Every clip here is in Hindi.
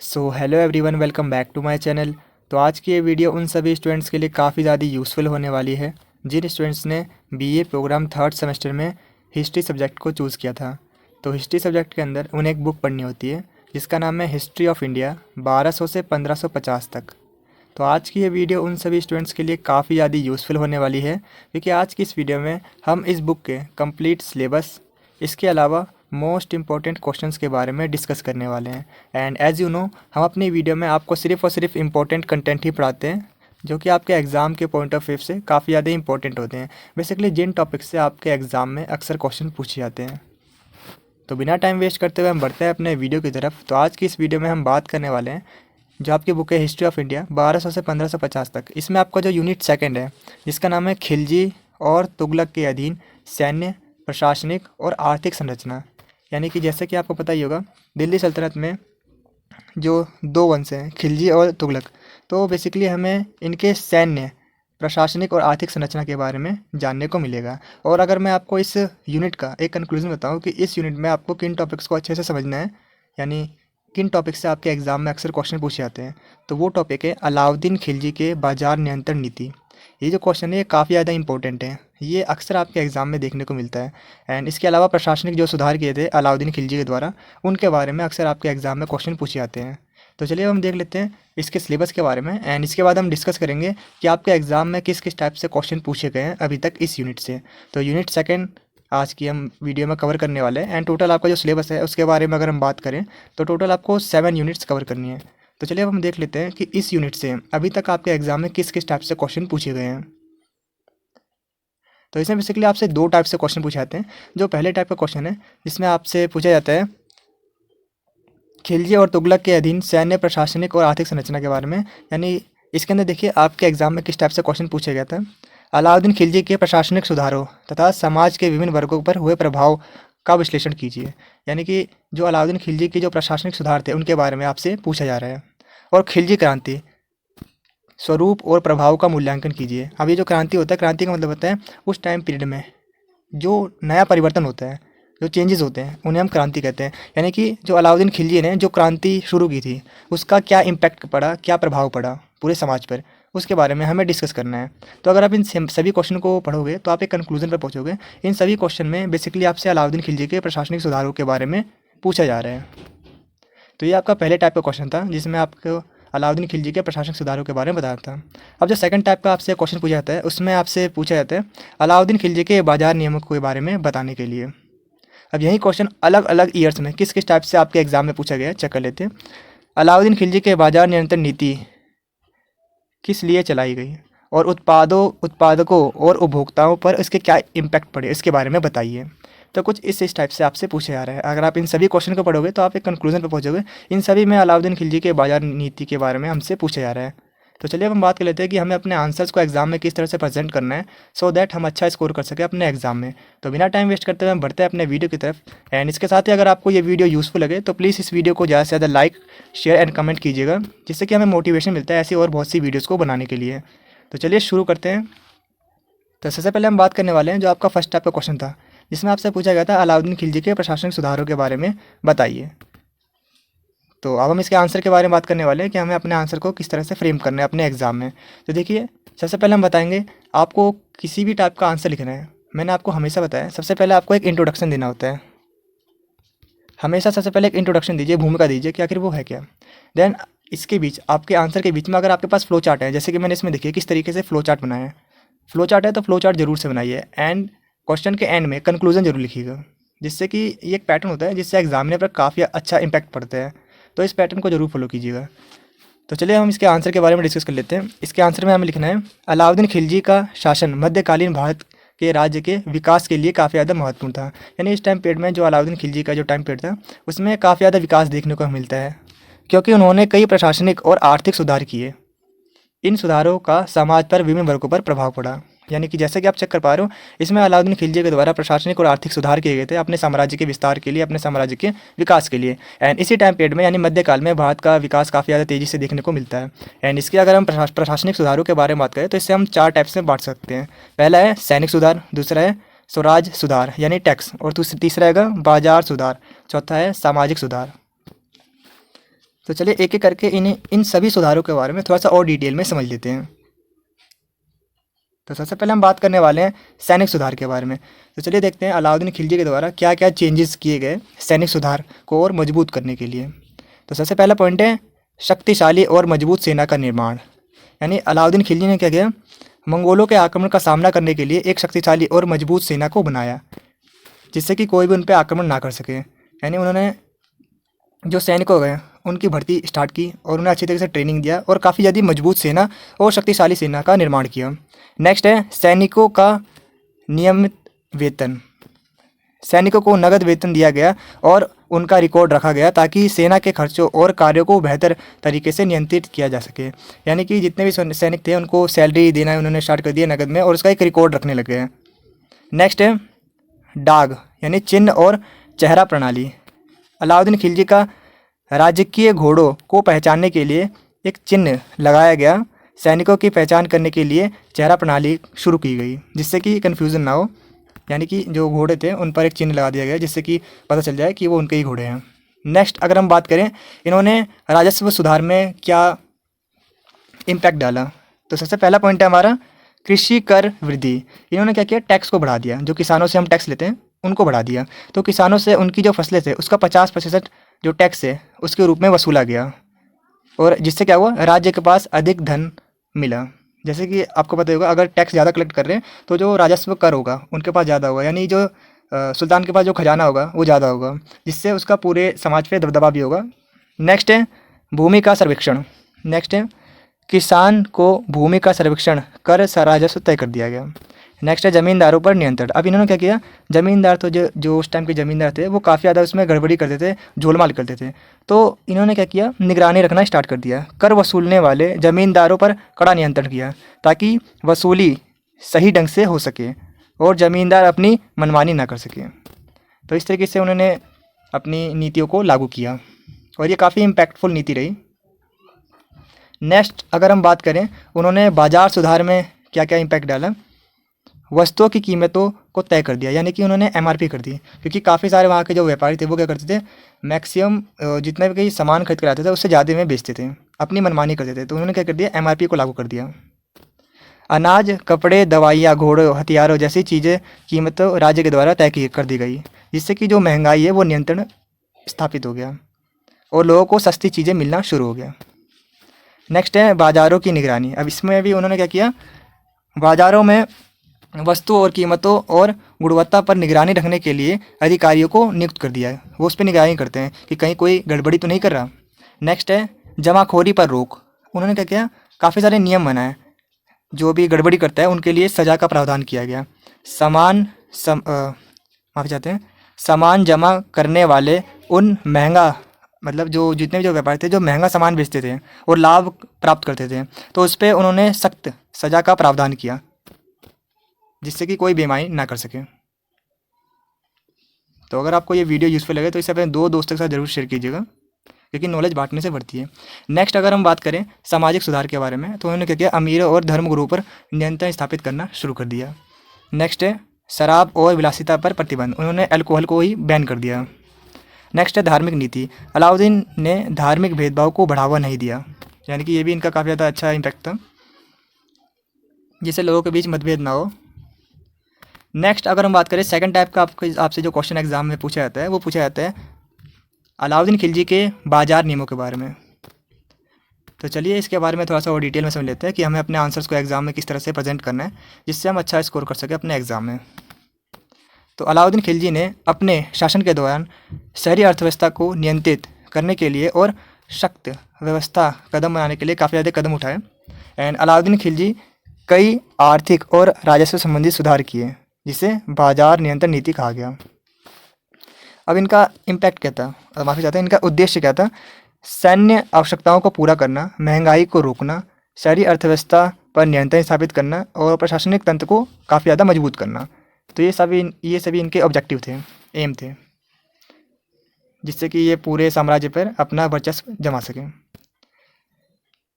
Hello everyone, welcome back to my channel. तो आज की ये वीडियो उन सभी स्टूडेंट्स के लिए काफ़ी ज़्यादा यूज़फुल होने वाली है जिन स्टूडेंट्स ने बीए प्रोग्राम थर्ड सेमेस्टर में हिस्ट्री सब्जेक्ट को चूज़ किया था। तो हिस्ट्री सब्जेक्ट के अंदर उन्हें एक बुक पढ़नी होती है जिसका नाम है हिस्ट्री ऑफ इंडिया 1200 से 1550 तक। तो आज की ये वीडियो उन सभी स्टूडेंट्स के लिए काफ़ी ज़्यादा यूज़फुल होने वाली है क्योंकि आज की इस वीडियो में हम इस बुक के कंप्लीट सिलेबस, इसके अलावा मोस्ट इंपॉर्टेंट क्वेश्चंस के बारे में डिस्कस करने वाले हैं। एंड एज़ यू नो, हम अपनी वीडियो में आपको सिर्फ और सिर्फ इंपॉर्टेंट कंटेंट ही पढ़ाते हैं जो कि आपके एग्ज़ाम के पॉइंट ऑफ व्यू से काफ़ी ज़्यादा इंपॉर्टेंट होते हैं। बेसिकली जिन टॉपिक से आपके एग्ज़ाम में अक्सर क्वेश्चन पूछे जाते हैं। तो बिना टाइम वेस्ट करते हुए हम बढ़ते हैं अपने वीडियो की तरफ। तो आज की इस वीडियो में हम बात करने वाले हैं जो आपकी बुक है हिस्ट्री ऑफ इंडिया 1200 से 1550 तक। इसमें आपका जो यूनिट सेकंड है जिसका नाम है खिलजी और तुगलक के अधीन सैन्य, प्रशासनिक और आर्थिक संरचना। यानी कि जैसे कि आपको पता ही होगा, दिल्ली सल्तनत में जो दो वंश हैं खिलजी और तुगलक, तो बेसिकली हमें इनके सैन्य, प्रशासनिक और आर्थिक संरचना के बारे में जानने को मिलेगा। और अगर मैं आपको इस यूनिट का एक कंक्लूजन बताऊं कि इस यूनिट में आपको किन टॉपिक्स को अच्छे से समझना है, यानी किन टॉपिक से आपके एग्जाम में अक्सर क्वेश्चन पूछे जाते हैं, तो वो टॉपिक है अलाउद्दीन खिलजी के बाजार नियंत्रण नीति। ये जो क्वेश्चन है ये काफ़ी ज़्यादा इंपॉर्टेंट है, ये अक्सर आपके एग्जाम में देखने को मिलता है। एंड इसके अलावा प्रशासनिक जो सुधार किए थे अलाउद्दीन खिलजी के द्वारा, उनके बारे में अक्सर आपके एग्जाम में क्वेश्चन पूछे जाते हैं। तो चलिए अब हम देख लेते हैं इसके सिलेबस के बारे में। एंड इसके बाद हम डिस्कस करेंगे कि आपके एग्जाम में किस किस टाइप से क्वेश्चन पूछे गए हैं अभी तक इस यूनिट से। तो यूनिट सेकंड आज की हम वीडियो में कवर करने वाले हैं। एंड टोटल आपका जो सिलेबस है उसके बारे में अगर हम बात करें तो टोटल आपको 7 यूनिट्स कवर करनी है। तो चलिए अब हम देख लेते हैं कि इस यूनिट से अभी तक आपके एग्जाम में किस किस टाइप से क्वेश्चन पूछे गए हैं। तो इसमें बेसिकली आपसे दो टाइप से क्वेश्चन पूछे जाते हैं। जो पहले टाइप का क्वेश्चन है जिसमें आपसे पूछा जाता है खिलजी और तुगलक के अधीन सैन्य, प्रशासनिक और आर्थिक संरचना के बारे में। यानी इसके अंदर देखिए आपके एग्जाम में किस टाइप से क्वेश्चन पूछा गया था। अलाउद्दीन खिलजी के प्रशासनिक सुधारों तथा समाज के विभिन्न वर्गों पर हुए प्रभाव का विश्लेषण कीजिए। यानी कि जो अलाउद्दीन खिलजी के जो प्रशासनिक सुधार थे उनके बारे में आपसे पूछा जा रहा है। और खिलजी क्रांति स्वरूप और प्रभाव का मूल्यांकन कीजिए। अब ये जो क्रांति होता है, क्रांति का मतलब होता है उस टाइम पीरियड में जो नया परिवर्तन होता है, जो चेंजेस होते हैं, उन्हें हम क्रांति कहते हैं। यानी कि जो अलाउद्दीन खिलजी ने जो क्रांति शुरू की थी उसका क्या इम्पैक्ट पड़ा, क्या प्रभाव पड़ा पूरे समाज पर, उसके बारे में हमें डिस्कस करना है। तो अगर आप इन सभी क्वेश्चन को पढ़ोगे तो आप एक कंक्लूजन पर पहुंचोगे। इन सभी क्वेश्चन में बेसिकली आपसे अलाउद्दीन खिलजी के प्रशासनिक सुधारों के बारे में पूछा जा रहा है। तो ये आपका पहले टाइप का क्वेश्चन था जिसमें आपको अलाउद्दीन खिलजी के प्रशासनिक सुधारों के बारे में बताया था। अब जो सेकंड टाइप का आपसे क्वेश्चन पूछा जाता है उसमें आपसे पूछा जाता है अलाउद्दीन खिलजी के बाजार नियमों के बारे में बताने के लिए। अब यही क्वेश्चन अलग अलग ईयर्स में किस किस टाइप से आपके एग्जाम में पूछा गया है चेक कर लेते हैं। अलाउद्दीन खिलजी के बाजार नियंत्रण नीति किस लिए चलाई गई और उत्पादकों और उपभोक्ताओं पर इसके क्या इम्पैक्ट पड़े, इसके बारे में बताइए। तो कुछ इस टाइप से आपसे पूछा जा रहा है। अगर आप इन सभी क्वेश्चन को पढ़ोगे तो आप एक कंक्लूजन पर पहुंचोगे। इन सभी में अलाउद्दीन खिलजी के बाजार नीति के बारे में हमसे पूछा जा रहा है। तो चलिए अब हम बात कर लेते हैं कि हमें अपने आंसर्स को एग्जाम में किस तरह से प्रेजेंट करना है सो दैट हम अच्छा स्कोर कर सकें अपने एग्जाम में। तो बिना टाइम वेस्ट करते हुए हम बढ़ते हैं अपने वीडियो की तरफ। एंड इसके साथ ही अगर आपको ये वीडियो यूज़फुल लगे तो प्लीज़ इस वीडियो को ज़्यादा से ज़्यादा लाइक, शेयर एंड कमेंट कीजिएगा जिससे कि हमें मोटिवेशन मिलता है ऐसी और बहुत सी वीडियोज़ को बनाने के लिए। तो चलिए शुरू करते हैं। तो सबसे पहले हम बात करने वाले हैं जो आपका फर्स्ट टाइप का क्वेश्चन था जिसमें आपसे पूछा गया था अलाउद्दीन खिलजी के प्रशासनिक सुधारों के बारे में बताइए। तो अब हम इसके आंसर के बारे में बात करने वाले हैं कि हमें अपने आंसर को किस तरह से फ्रेम करना है अपने एग्जाम में। तो देखिए सबसे पहले हम बताएंगे आपको किसी भी टाइप का आंसर लिखना है। मैंने आपको हमेशा बताया सबसे पहले आपको एक इंट्रोडक्शन देना होता है। हमेशा सबसे पहले एक इंट्रोडक्शन दीजिए, भूमिका दीजिए कि आखिर वो है क्या। देन इसके बीच आपके आंसर के बीच में अगर आपके पास फ्लो चार्ट है, जैसे कि मैंने इसमें देखिए किस तरीके से फ्लो चार्ट बनाया है। फ्लो चार्ट है तो फ्लो चार्ट जरूर से बनाइए। एंड क्वेश्चन के एंड में कंक्लूजन जरूर लिखिएगा जिससे कि ये एक पैटर्न होता है जिससे एग्जामिनर पर काफ़ी अच्छा इंपैक्ट पड़ता है। तो इस पैटर्न को जरूर फॉलो कीजिएगा। तो चलिए हम इसके आंसर के बारे में डिस्कस कर लेते हैं। इसके आंसर में हमें लिखना है अलाउद्दीन खिलजी का शासन मध्यकालीन भारत के राज्य के विकास के लिए काफ़ी ज़्यादा महत्वपूर्ण था। यानी इस टाइम पीरियड में जो अलाउद्दीन खिलजी का जो टाइम पीरियड था उसमें काफ़ी ज़्यादा विकास देखने को मिलता है क्योंकि उन्होंने कई प्रशासनिक और आर्थिक सुधार किए। इन सुधारों का समाज पर विभिन्न वर्गों पर प्रभाव पड़ा। यानी कि जैसे कि आप चेक कर पा रहे हो इसमें अलाउद्दीन खिलजी के द्वारा प्रशासनिक और आर्थिक सुधार किए गए थे अपने साम्राज्य के विस्तार के लिए, अपने साम्राज्य के विकास के लिए। एंड इसी टाइम पीरियड में यानी मध्यकाल में भारत का विकास काफ़ी ज़्यादा तेज़ी से देखने को मिलता है। एंड इसके अगर हम प्रशासनिक सुधारों के बारे में बात करें तो इससे हम 4 टाइप्स में बांट सकते हैं। पहला है सैनिक सुधार, दूसरा है स्वराज सुधार यानी टैक्स, और तीसरा है बाजार सुधार, चौथा है सामाजिक सुधार। तो चलिए एक एक करके इन सभी सुधारों के बारे में थोड़ा सा और डिटेल में समझ लेते हैं। तो सबसे पहले हम बात करने वाले हैं सैनिक सुधार के बारे में। तो चलिए देखते हैं अलाउद्दीन खिलजी के द्वारा क्या क्या चेंजेस किए गए सैनिक सुधार को और मजबूत करने के लिए। तो सबसे पहला पॉइंट है शक्तिशाली और मजबूत सेना का निर्माण। यानी अलाउद्दीन खिलजी ने क्या किया, मंगोलों के आक्रमण का सामना करने के लिए एक शक्तिशाली और मजबूत सेना को बनाया, जिससे कि कोई भी उन पर आक्रमण ना कर सके। यानी उन्होंने जो सैनिक हो गए उनकी भर्ती स्टार्ट की और उन्हें अच्छी तरीके से ट्रेनिंग दिया और काफ़ी ज़्यादा मजबूत सेना और शक्तिशाली सेना का निर्माण किया। नेक्स्ट है सैनिकों का नियमित वेतन। सैनिकों को नगद वेतन दिया गया और उनका रिकॉर्ड रखा गया ताकि सेना के खर्चों और कार्यों को बेहतर तरीके से नियंत्रित किया जा सके। यानी कि जितने भी सैनिक थे उनको सैलरी देना उन्होंने स्टार्ट कर दिया नगद में और उसका एक रिकॉर्ड रखने लग गए। नेक्स्ट है डाग यानी चिन्ह और चेहरा प्रणाली। अलाउद्दीन खिलजी का राजकीय घोड़ों को पहचानने के लिए एक चिन्ह लगाया गया। सैनिकों की पहचान करने के लिए चेहरा प्रणाली शुरू की गई जिससे कि कन्फ्यूज़न ना हो। यानी कि जो घोड़े थे उन पर एक चिन्ह लगा दिया गया जिससे कि पता चल जाए कि वो उनके ही घोड़े हैं। नेक्स्ट अगर हम बात करें इन्होंने राजस्व सुधार में क्या इम्पैक्ट डाला, तो सबसे पहला पॉइंट है हमारा कृषि कर वृद्धि। इन्होंने क्या किया, टैक्स को बढ़ा दिया। जो किसानों से हम टैक्स लेते हैं उनको बढ़ा दिया, तो किसानों से उनकी जो फसलें थे उसका 50% जो टैक्स है उसके रूप में वसूला गया और जिससे क्या हुआ, राज्य के पास अधिक धन मिला। जैसे कि आपको पता होगा अगर टैक्स ज़्यादा कलेक्ट कर रहे हैं तो जो राजस्व कर होगा उनके पास ज़्यादा होगा, यानी जो सुल्तान के पास जो खजाना होगा वो ज़्यादा होगा, जिससे उसका पूरे समाज पे दबदबा भी होगा। नेक्स्ट है भूमि का सर्वेक्षण। नेक्स्ट है किसान को भूमि का सर्वेक्षण कर राजस्व तय कर दिया गया। नेक्स्ट है ज़मींदारों पर नियंत्रण। अब इन्होंने क्या किया, ज़मींदार तो जो उस टाइम के ज़मींदार थे वो काफ़ी ज़्यादा उसमें गड़बड़ी करते थे, झोलमाल करते थे, तो इन्होंने क्या किया, निगरानी रखना स्टार्ट कर दिया। कर वसूलने वाले ज़मींदारों पर कड़ा नियंत्रण किया ताकि वसूली सही ढंग से हो सके और ज़मींदार अपनी मनमानी ना कर सके। तो इस तरीके से उन्होंने अपनी नीतियों को लागू किया और ये काफ़ी इम्पैक्टफुल नीति रही। नेक्स्ट अगर हम बात करें उन्होंने बाज़ार सुधार में क्या क्या इम्पैक्ट डाला, वस्तुओं की कीमतों को तय कर दिया, यानी कि उन्होंने MRP कर दी, क्योंकि काफ़ी सारे वहाँ के जो व्यापारी थे वो क्या करते थे, मैक्सिमम जितने भी सामान खरीद कर आते थे उससे ज़्यादा में बेचते थे, अपनी मनमानी करते थे। तो उन्होंने क्या कर दिया, MRP को लागू कर दिया। अनाज, कपड़े, दवाइयाँ, घोड़ों, हथियारों जैसी चीज़ें कीमतों राज्य के द्वारा तय कर दी गई, जिससे कि जो महंगाई है वो नियंत्रण स्थापित हो गया और लोगों को सस्ती चीज़ें मिलना शुरू हो गया। नेक्स्ट है बाज़ारों की निगरानी। अब इसमें भी उन्होंने क्या किया, बाज़ारों में वस्तु और कीमतों और गुणवत्ता पर निगरानी रखने के लिए अधिकारियों को नियुक्त कर दिया है। वो उस पर निगरानी करते हैं कि कहीं कोई गड़बड़ी तो नहीं कर रहा। नेक्स्ट है जमाखोरी पर रोक। उन्होंने क्या किया, काफ़ी सारे नियम बनाए, जो भी गड़बड़ी करता है उनके लिए सज़ा का प्रावधान किया गया। माफ़ी चाहते हैं, सामान जमा करने वाले उन महंगा, मतलब जो जितने भी जो व्यापारी थे जो महंगा सामान बेचते थे और लाभ प्राप्त करते थे, तो उस पर उन्होंने सख्त सज़ा का प्रावधान किया जिससे कि कोई बेईमानी ना कर सके। तो अगर आपको ये वीडियो यूज़फुल लगे तो इसे अपने 2 दोस्तों के साथ ज़रूर शेयर कीजिएगा, क्योंकि नॉलेज बांटने से बढ़ती है। नेक्स्ट अगर हम बात करें सामाजिक सुधार के बारे में, तो उन्होंने क्या किया, अमीरों और धर्मगुरुओं पर नियंत्रण स्थापित करना शुरू कर दिया। नेक्स्ट है शराब और विलासिता पर प्रतिबंध। उन्होंने अल्कोहल को ही बैन कर दिया। नेक्स्ट है धार्मिक नीति। अलाउद्दीन ने धार्मिक भेदभाव को बढ़ावा नहीं दिया, यानी कि ये भी इनका काफ़ी ज़्यादा अच्छा इम्पैक्ट था, जिससे लोगों के बीच मतभेद ना हो। नेक्स्ट अगर हम बात करें सेकंड टाइप का आपसे जो क्वेश्चन एग्जाम में पूछा जाता है, वो पूछा जाता है अलाउद्दीन खिलजी के बाजार नियमों के बारे में। तो चलिए इसके बारे में थोड़ा सा और डिटेल में समझ लेते हैं कि हमें अपने आंसर्स को एग्जाम में किस तरह से प्रेजेंट करना है जिससे हम अच्छा स्कोर कर सकें अपने एग्जाम में। तो अलाउद्दीन खिलजी ने अपने शासन के दौरान शहरी अर्थव्यवस्था को नियंत्रित करने के लिए और सख्त व्यवस्था कदम बनाने के लिए काफ़ी ज़्यादा कदम उठाए। एंड अलाउद्दीन खिलजी कई आर्थिक और राजस्व संबंधी सुधार किए, जिसे बाजार नियंत्रण नीति कहा गया। अब इनका इम्पैक्ट क्या था, माफ़ी चाहते हैं, इनका उद्देश्य क्या था, सैन्य आवश्यकताओं को पूरा करना, महंगाई को रोकना, शहरी अर्थव्यवस्था पर नियंत्रण स्थापित करना और प्रशासनिक तंत्र को काफ़ी ज़्यादा मजबूत करना। तो ये सभी इनके ऑब्जेक्टिव थे, एम थे, जिससे कि ये पूरे साम्राज्य पर अपना वर्चस्व जमा सकें।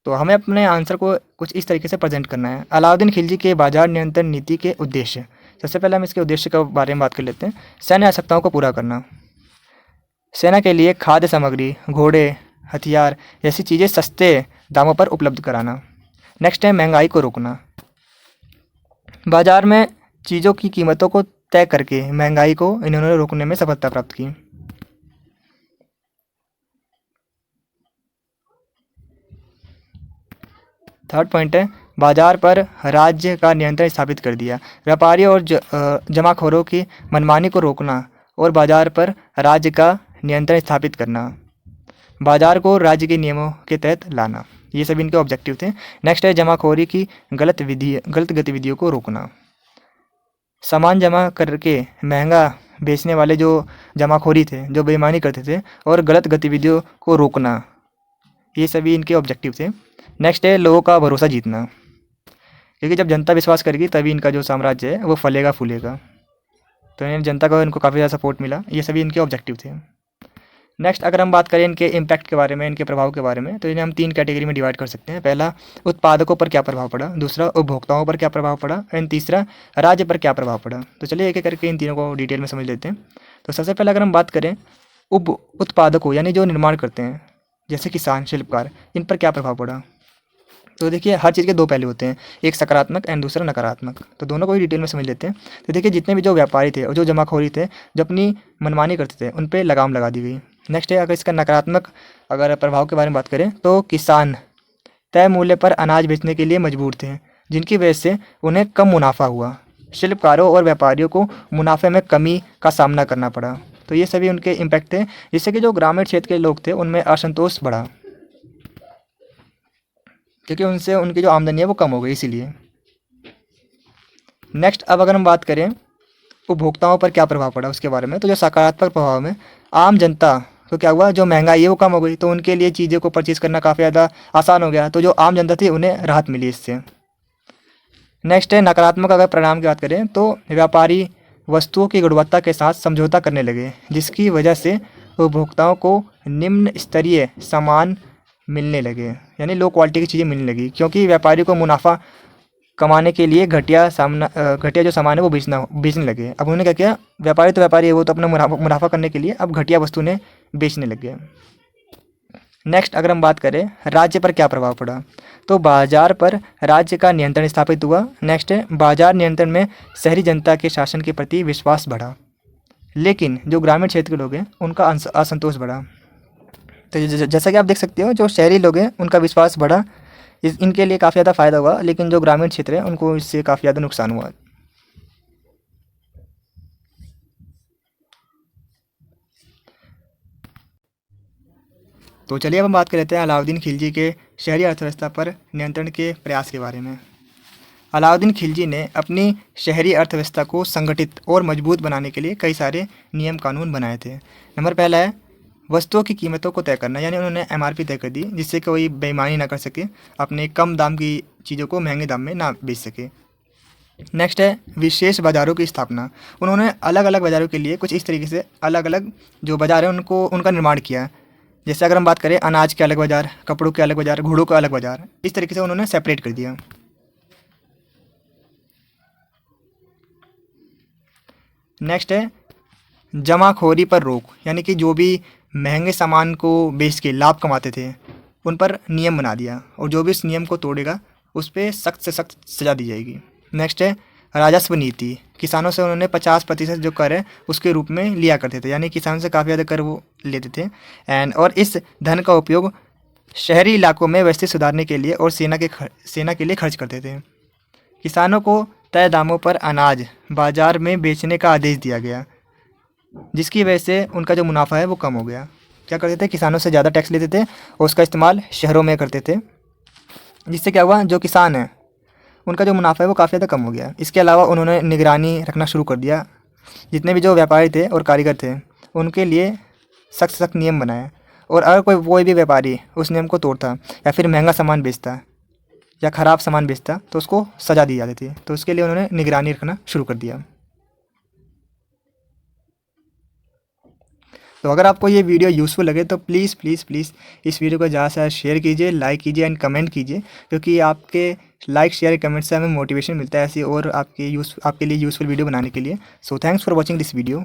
तो हमें अपने आंसर को कुछ इस तरीके से प्रेजेंट करना है। अलाउद्दीन खिलजी के बाजार नियंत्रण नीति के उद्देश्य। सबसे पहले हम इसके उद्देश्य के बारे में बात कर लेते हैं। सैन्य आवश्यकताओं को पूरा करना, सेना के लिए खाद्य सामग्री, घोड़े, हथियार जैसी चीज़ें सस्ते दामों पर उपलब्ध कराना। नेक्स्ट है महंगाई को रोकना। बाजार में चीज़ों की कीमतों को तय करके महंगाई को इन्होंने रोकने में सफलता प्राप्त की। थर्ड पॉइंट है बाजार पर राज्य का नियंत्रण स्थापित कर दिया। व्यापारियों और जमाखोरों की मनमानी को रोकना और बाजार पर राज्य का नियंत्रण स्थापित करना, बाजार को राज्य के नियमों के तहत लाना, ये सभी इनके ऑब्जेक्टिव थे। नेक्स्ट है जमाखोरी की गलत गतिविधियों को रोकना। सामान जमा करके महंगा बेचने वाले जो जमाखोरी थे, जो बेईमानी करते थे, और गलत गतिविधियों को रोकना, ये सभी इनके ऑब्जेक्टिव थे। नेक्स्ट है लोगों का भरोसा जीतना, क्योंकि जब जनता विश्वास करेगी तभी इनका जो साम्राज्य है वो फलेगा फूलेगा। तो इन्हें जनता का इनको काफ़ी ज़्यादा सपोर्ट मिला। ये सभी इनके ऑब्जेक्टिव थे। नेक्स्ट अगर हम बात करें इनके इम्पैक्ट के बारे में, इनके प्रभाव के बारे में, तो इन्हें हम 3 कैटेगरी में डिवाइड कर सकते हैं। पहला, उत्पादकों पर क्या प्रभाव पड़ा, दूसरा, उपभोक्ताओं पर क्या प्रभाव पड़ा, एंड तीसरा, राज्य पर क्या प्रभाव पड़ा। तो चलिए एक एक करके इन तीनों को डिटेल में समझ लेते हैं। तो सबसे पहले अगर हम बात करें उत्पादकों यानी जो निर्माण करते हैं, जैसे किसान, शिल्पकार, इन पर क्या प्रभाव पड़ा। तो देखिए हर चीज़ के 2 पहलू होते हैं, एक सकारात्मक एंड दूसरा नकारात्मक। तो दोनों को ही डिटेल में समझ लेते हैं। तो देखिए जितने भी जो व्यापारी थे और जो जमाखोरी थे, जो अपनी मनमानी करते थे, उन पर लगाम लगा दी गई। नेक्स्ट है अगर इसका नकारात्मक अगर प्रभाव के बारे में बात करें, तो किसान तय मूल्य पर अनाज बेचने के लिए मजबूर थे, जिनकी वजह से उन्हें कम मुनाफा हुआ। शिल्पकारों और व्यापारियों को मुनाफे में कमी का सामना करना पड़ा। तो ये सभी उनके इम्पैक्ट थे, जिससे कि जो ग्रामीण क्षेत्र के लोग थे उनमें असंतोष बढ़ा, क्योंकि उनसे उनकी जो आमदनी है वो कम हो गई इसीलिए। नेक्स्ट अब अगर हम बात करें उपभोक्ताओं पर क्या प्रभाव पड़ा उसके बारे में, तो जो सकारात्मक प्रभाव में आम जनता तो क्या हुआ, जो महंगाई है वो कम हो गई, तो उनके लिए चीज़ों को परचेज़ करना काफ़ी ज़्यादा आसान हो गया। तो जो आम जनता थी उन्हें राहत मिली इससे। नेक्स्ट है नकारात्मक अगर परिणाम की बात करें, तो व्यापारी वस्तुओं की गुणवत्ता के साथ समझौता करने लगे, जिसकी वजह से उपभोक्ताओं को निम्न स्तरीय सामान मिलने लगे, यानी लो क्वालिटी की चीज़ें मिलने लगी, क्योंकि व्यापारी को मुनाफा कमाने के लिए घटिया जो सामान है वो बेचने लगे। अब उन्होंने क्या किया, व्यापारी तो व्यापारी है, वो तो अपना मुनाफा करने के लिए अब घटिया वस्तु ने बेचने लग गए। नेक्स्ट अगर हम बात करें राज्य पर क्या प्रभाव पड़ा, तो बाजार पर राज्य का नियंत्रण स्थापित हुआ। नेक्स्ट है बाजार नियंत्रण में शहरी जनता के शासन के प्रति विश्वास बढ़ा, लेकिन जो ग्रामीण क्षेत्र के लोग हैं उनका असंतोष बढ़ा। तो जैसा कि आप देख सकते हो, जो शहरी लोग हैं उनका विश्वास बढ़ा, इनके लिए काफ़ी ज़्यादा फ़ायदा हुआ, लेकिन जो ग्रामीण क्षेत्र है उनको इससे काफ़ी ज़्यादा नुकसान हुआ। तो चलिए अब हम बात कर लेते हैं अलाउद्दीन खिलजी के शहरी अर्थव्यवस्था पर नियंत्रण के प्रयास के बारे में। अलाउद्दीन खिलजी ने अपनी शहरी अर्थव्यवस्था को संगठित और मजबूत बनाने के लिए कई सारे नियम कानून बनाए थे। नंबर पहला है वस्तुओं की कीमतों को तय करना, यानी उन्होंने MRP तय कर दी, जिससे कोई बेईमानी ना कर सके, अपने कम दाम की चीज़ों को महंगे दाम में ना बेच सके। नेक्स्ट है विशेष बाज़ारों की स्थापना। उन्होंने अलग अलग बाज़ारों के लिए कुछ इस तरीके से अलग अलग जो बाज़ार हैं उनका निर्माण किया। जैसे अगर हम बात करें अनाज के अलग बाज़ार, कपड़ों के अलग बाज़ार, घोड़ों का अलग बाज़ार, इस तरीके से उन्होंने सेपरेट कर दिया। नेक्स्ट है जमाखोरी पर रोक, यानी कि जो भी महंगे सामान को बेच के लाभ कमाते थे उन पर नियम बना दिया, और जो भी इस नियम को तोड़ेगा उस पर सख्त से सख्त सज़ा दी जाएगी। नेक्स्ट है राजस्व नीति। किसानों से उन्होंने 50% जो कर है उसके रूप में लिया करते थे, यानी किसानों से काफ़ी ज़्यादा कर वो लेते थे। और इस धन का उपयोग शहरी इलाकों में व्यवस्था सुधारने के लिए और सेना के लिए खर्च करते थे। किसानों को तय दामों पर अनाज बाज़ार में बेचने का आदेश दिया गया, जिसकी वजह से उनका जो मुनाफा है वो कम हो गया। क्या करते थे, किसानों से ज़्यादा टैक्स लेते थे और उसका इस्तेमाल शहरों में करते थे, जिससे क्या हुआ, जो किसान हैं उनका जो मुनाफा है वो काफ़ी ज़्यादा कम हो गया। इसके अलावा उन्होंने निगरानी रखना शुरू कर दिया, जितने भी जो व्यापारी थे और कारीगर थे उनके लिए सख्त सख्त नियम बनाए, और अगर कोई भी व्यापारी उस नियम को तोड़ता या फिर महंगा सामान बेचता या ख़राब सामान बेचता तो उसको सज़ा दी जाती थी। तो उसके लिए उन्होंने निगरानी रखना शुरू कर दिया। तो अगर आपको ये वीडियो यूज़फुल लगे तो प्लीज़ प्लीज़ प्लीज़ इस वीडियो को ज़्यादा से ज़्यादा शेयर कीजिए, लाइक कीजिए एंड कमेंट कीजिए, क्योंकि आपके लाइक शेयर कमेंट से हमें मोटिवेशन मिलता है ऐसी और आपके लिए यूज़फुल वीडियो बनाने के लिए। So thanks for watching this video.